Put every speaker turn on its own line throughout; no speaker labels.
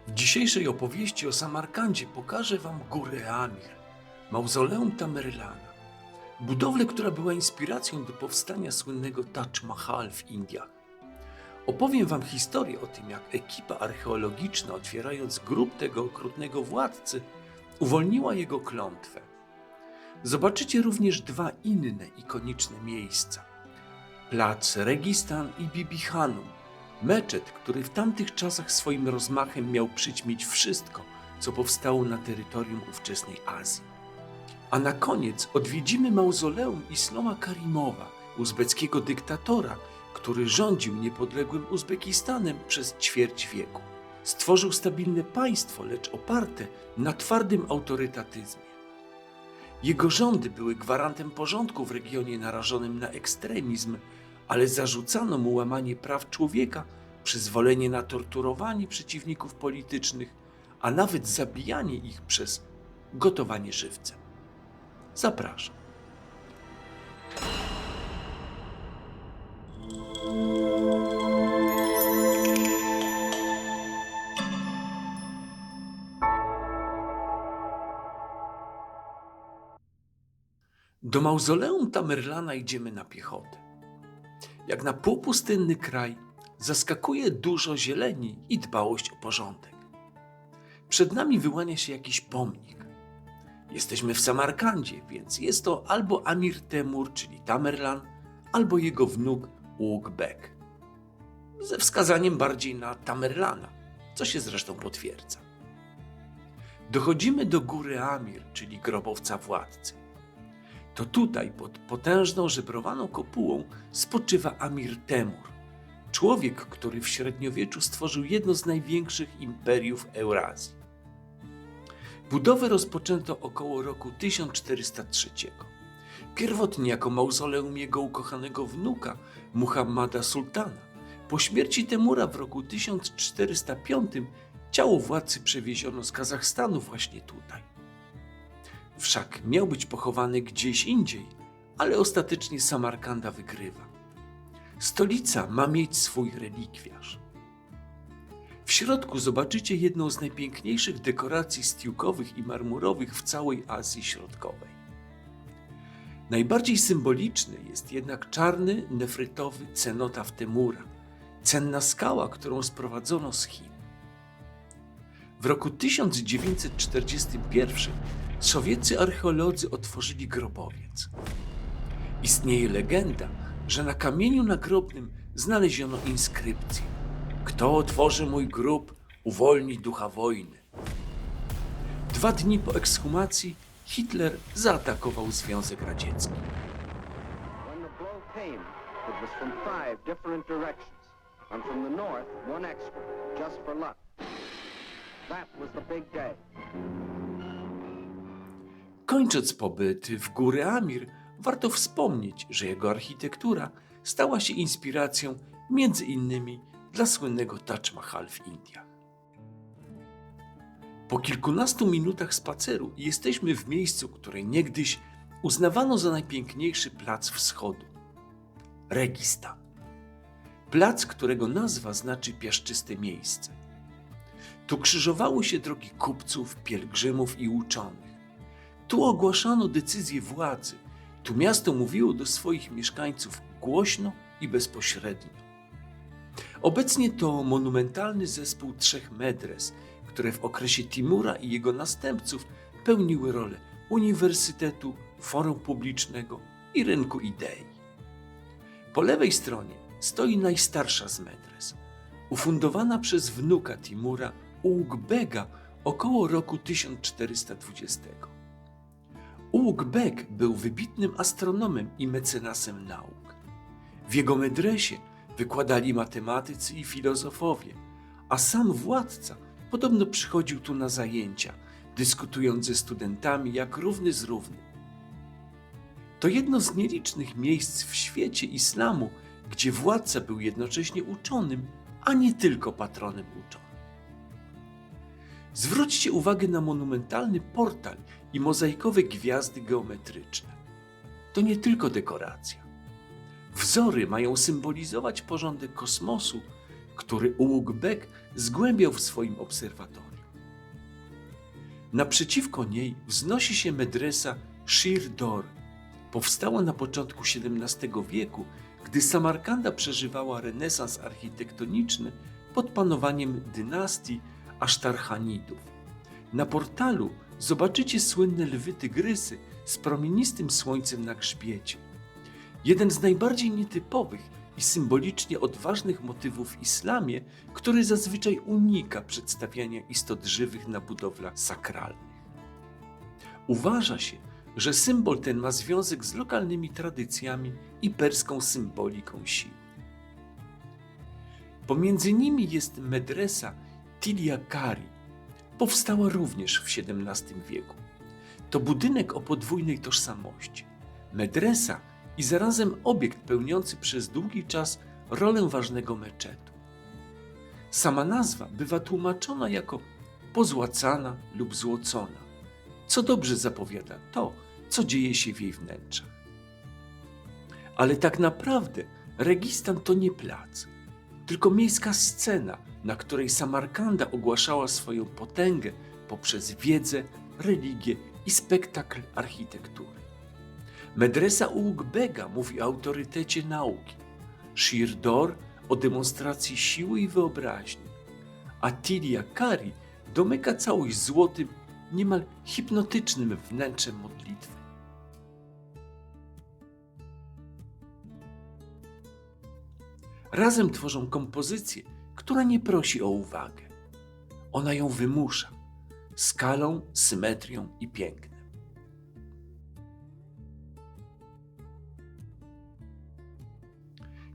W dzisiejszej opowieści o Samarkandzie pokażę Wam górę Amir, mauzoleum Tamerlana, budowlę, która była inspiracją do powstania słynnego Taj Mahal w Indiach. Opowiem Wam historię o tym, jak ekipa archeologiczna, otwierając grób tego okrutnego władcy, uwolniła jego klątwę. Zobaczycie również dwa inne ikoniczne miejsca: plac Registan i Bibi Hanum, meczet, który w tamtych czasach swoim rozmachem miał przyćmić wszystko, co powstało na terytorium ówczesnej Azji. A na koniec odwiedzimy mauzoleum Isloma Karimowa, uzbeckiego dyktatora, który rządził niepodległym Uzbekistanem przez ćwierć wieku. Stworzył stabilne państwo, lecz oparte na twardym autorytatyzmie. Jego rządy były gwarantem porządku w regionie narażonym na ekstremizm, ale zarzucano mu łamanie praw człowieka, przyzwolenie na torturowanie przeciwników politycznych, a nawet zabijanie ich przez gotowanie żywcem. Zapraszam. Do mauzoleum Tamerlana idziemy na piechotę. Jak na półpustynny kraj, zaskakuje dużo zieleni i dbałość o porządek. Przed nami wyłania się jakiś pomnik. Jesteśmy w Samarkandzie, więc jest to albo Amir Temur, czyli Tamerlan, albo jego wnuk Ulugh Bek. Ze wskazaniem bardziej na Tamerlana, co się zresztą potwierdza. Dochodzimy do góry Amir, czyli grobowca władcy. To tutaj, pod potężną żebrowaną kopułą, spoczywa Amir Temur, człowiek, który w średniowieczu stworzył jedno z największych imperiów Eurazji. Budowę rozpoczęto około roku 1403. Pierwotnie jako mauzoleum jego ukochanego wnuka, Muhammada Sultana. Po śmierci Temura w roku 1405 ciało władcy przewieziono z Kazachstanu właśnie tutaj. Wszak miał być pochowany gdzieś indziej, ale ostatecznie Samarkanda wygrywa. Stolica ma mieć swój relikwiarz. W środku zobaczycie jedną z najpiękniejszych dekoracji stiukowych i marmurowych w całej Azji Środkowej. Najbardziej symboliczny jest jednak czarny, nefrytowy cenotaf Temura, cenna skała, którą sprowadzono z Chin. W roku 1941 sowieccy archeolodzy otworzyli grobowiec. Istnieje legenda, że na kamieniu nagrobnym znaleziono inskrypcję: kto otworzy mój grób, uwolni ducha wojny. 2 dni po ekshumacji Hitler zaatakował Związek Radziecki.
When the blow came, it was from 5 different directions, and from the north, one extra, just for luck. That was the big day.
Kończąc pobyt w góry Amir, warto wspomnieć, że jego architektura stała się inspiracją między innymi dla słynnego Taj Mahal w Indiach. Po kilkunastu minutach spaceru jesteśmy w miejscu, które niegdyś uznawano za najpiękniejszy plac wschodu – Registan. Plac, którego nazwa znaczy piaszczyste miejsce. Tu krzyżowały się drogi kupców, pielgrzymów i uczonych. Tu ogłaszano decyzje władzy, tu miasto mówiło do swoich mieszkańców głośno i bezpośrednio. Obecnie to monumentalny zespół 3 medres, które w okresie Timura i jego następców pełniły rolę uniwersytetu, forum publicznego i rynku idei. Po lewej stronie stoi najstarsza z medres, ufundowana przez wnuka Timura, Ulugh Bega, około roku 1420. Ulugh Bek był wybitnym astronomem i mecenasem nauk. W jego medresie wykładali matematycy i filozofowie, a sam władca podobno przychodził tu na zajęcia, dyskutując ze studentami jak równy z równym. To jedno z nielicznych miejsc w świecie islamu, gdzie władca był jednocześnie uczonym, a nie tylko patronem uczonych. Zwróćcie uwagę na monumentalny portal i mozaikowe gwiazdy geometryczne. To nie tylko dekoracja. Wzory mają symbolizować porządek kosmosu, który Ulugh-Beg zgłębiał w swoim obserwatorium. Naprzeciwko niej wznosi się medresa Shir Dor. Powstała na początku XVII wieku, gdy Samarkanda przeżywała renesans architektoniczny pod panowaniem dynastii Asztarchanidów. Na portalu zobaczycie słynne lwy tygrysy z promienistym słońcem na grzbiecie. Jeden z najbardziej nietypowych i symbolicznie odważnych motywów w islamie, który zazwyczaj unika przedstawiania istot żywych na budowlach sakralnych. Uważa się, że symbol ten ma związek z lokalnymi tradycjami i perską symboliką sił. Pomiędzy nimi jest medresa Tilyakari. Powstała również w XVII wieku. To budynek o podwójnej tożsamości. Medresa i zarazem obiekt pełniący przez długi czas rolę ważnego meczetu. Sama nazwa bywa tłumaczona jako pozłacana lub złocona, co dobrze zapowiada to, co dzieje się w jej wnętrzach. Ale tak naprawdę Registan to nie plac, tylko miejska scena, na której Samarkanda ogłaszała swoją potęgę poprzez wiedzę, religię i spektakl architektury. Medresa Ulugh-Bega mówi o autorytecie nauki, Shir Dor o demonstracji siły i wyobraźni, a Tilyakari domyka całość złotym, niemal hipnotycznym wnętrzem modlitwy. Razem tworzą kompozycję, która nie prosi o uwagę. Ona ją wymusza skalą, symetrią i pięknem.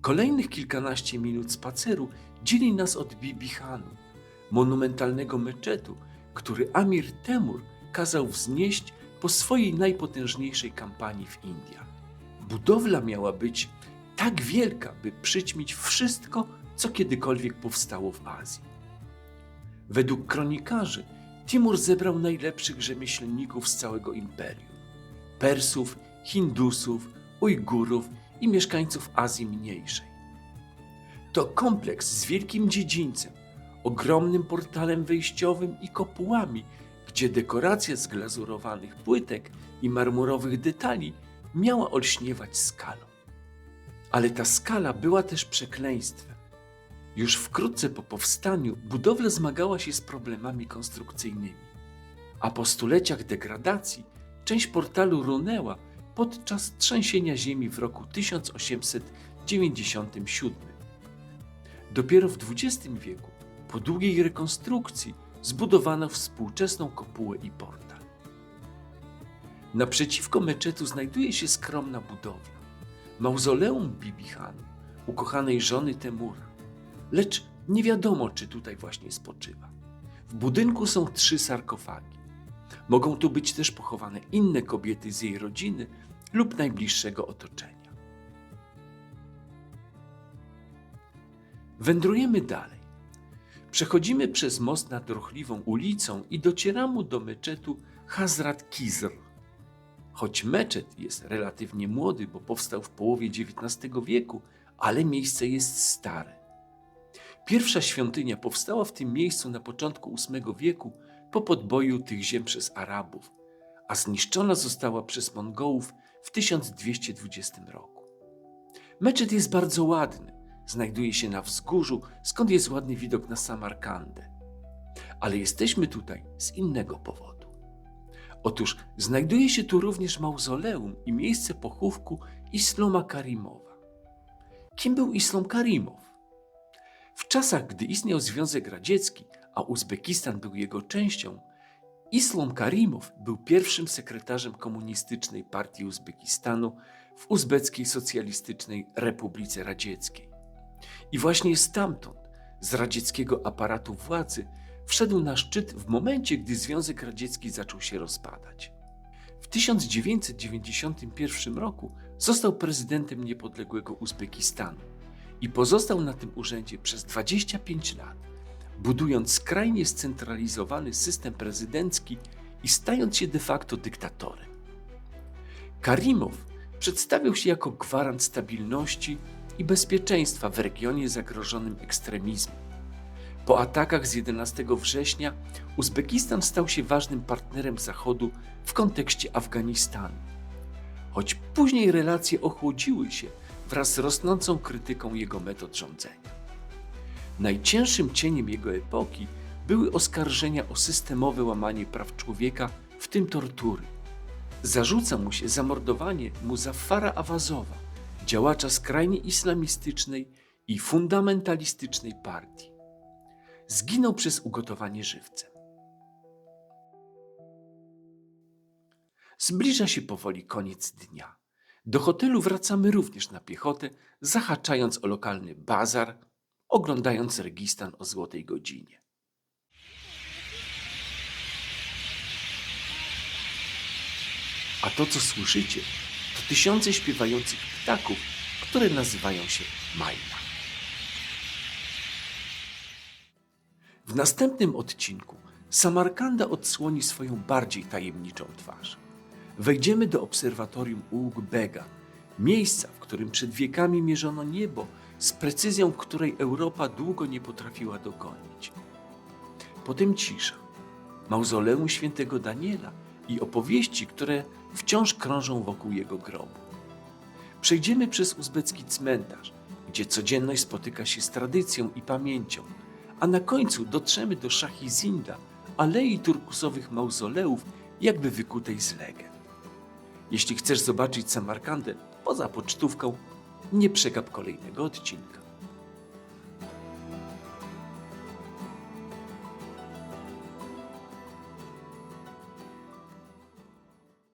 Kolejnych kilkanaście minut spaceru dzieli nas od Bibi-Chanu, monumentalnego meczetu, który Amir Temur kazał wznieść po swojej najpotężniejszej kampanii w Indiach. Budowla miała być tak wielka, by przyćmić wszystko, co kiedykolwiek powstało w Azji. Według kronikarzy Timur zebrał najlepszych rzemieślników z całego imperium: Persów, Hindusów, Ujgurów i mieszkańców Azji Mniejszej. To kompleks z wielkim dziedzińcem, ogromnym portalem wejściowym i kopułami, gdzie dekoracja z glazurowanych płytek i marmurowych detali miała olśniewać skalą. Ale ta skala była też przekleństwem. Już wkrótce po powstaniu budowla zmagała się z problemami konstrukcyjnymi, a po stuleciach degradacji część portalu runęła podczas trzęsienia ziemi w roku 1897. Dopiero w XX wieku, po długiej rekonstrukcji, zbudowano współczesną kopułę i portal. Naprzeciwko meczetu znajduje się skromna budowla, mauzoleum Bibi-Chanu, ukochanej żony Temura, lecz nie wiadomo, czy tutaj właśnie spoczywa. W budynku są 3 sarkofagi. Mogą tu być też pochowane inne kobiety z jej rodziny lub najbliższego otoczenia. Wędrujemy dalej. Przechodzimy przez most nad ruchliwą ulicą i docieramy do meczetu Hazrat Kizr. Choć meczet jest relatywnie młody, bo powstał w połowie XIX wieku, ale miejsce jest stare. Pierwsza świątynia powstała w tym miejscu na początku VIII wieku po podboju tych ziem przez Arabów, a zniszczona została przez Mongołów w 1220 roku. Meczet jest bardzo ładny, znajduje się na wzgórzu, skąd jest ładny widok na Samarkandę. Ale jesteśmy tutaj z innego powodu. Otóż znajduje się tu również mauzoleum i miejsce pochówku Isloma Karimowa. Kim był Islom Karimow? W czasach, gdy istniał Związek Radziecki, a Uzbekistan był jego częścią, Islom Karimow był pierwszym sekretarzem Komunistycznej Partii Uzbekistanu w Uzbeckiej Socjalistycznej Republice Radzieckiej. I właśnie stamtąd, z radzieckiego aparatu władzy, wszedł na szczyt w momencie, gdy Związek Radziecki zaczął się rozpadać. W 1991 roku został prezydentem niepodległego Uzbekistanu i pozostał na tym urzędzie przez 25 lat, budując skrajnie scentralizowany system prezydencki i stając się de facto dyktatorem. Karimow przedstawiał się jako gwarant stabilności i bezpieczeństwa w regionie zagrożonym ekstremizmem. Po atakach z 11 września Uzbekistan stał się ważnym partnerem Zachodu w kontekście Afganistanu. Choć później relacje ochłodziły się wraz z rosnącą krytyką jego metod rządzenia. Najcięższym cieniem jego epoki były oskarżenia o systemowe łamanie praw człowieka, w tym tortury. Zarzuca mu się zamordowanie Muzaffara Awazowa, działacza skrajnie islamistycznej i fundamentalistycznej partii. Zginął przez ugotowanie żywcem. Zbliża się powoli koniec dnia. Do hotelu wracamy również na piechotę, zahaczając o lokalny bazar, oglądając Registan o złotej godzinie. A to, co słyszycie, to tysiące śpiewających ptaków, które nazywają się Majna. W następnym odcinku Samarkanda odsłoni swoją bardziej tajemniczą twarz. Wejdziemy do obserwatorium Ulugh Bega, miejsca, w którym przed wiekami mierzono niebo z precyzją, której Europa długo nie potrafiła dogonić. Potem cisza, mauzoleum świętego Daniela i opowieści, które wciąż krążą wokół jego grobu. Przejdziemy przez uzbecki cmentarz, gdzie codzienność spotyka się z tradycją i pamięcią, a na końcu dotrzemy do Shahizinda, alei turkusowych mauzoleów, jakby wykutej z legend. Jeśli chcesz zobaczyć Samarkandę poza pocztówką, nie przegap kolejnego odcinka.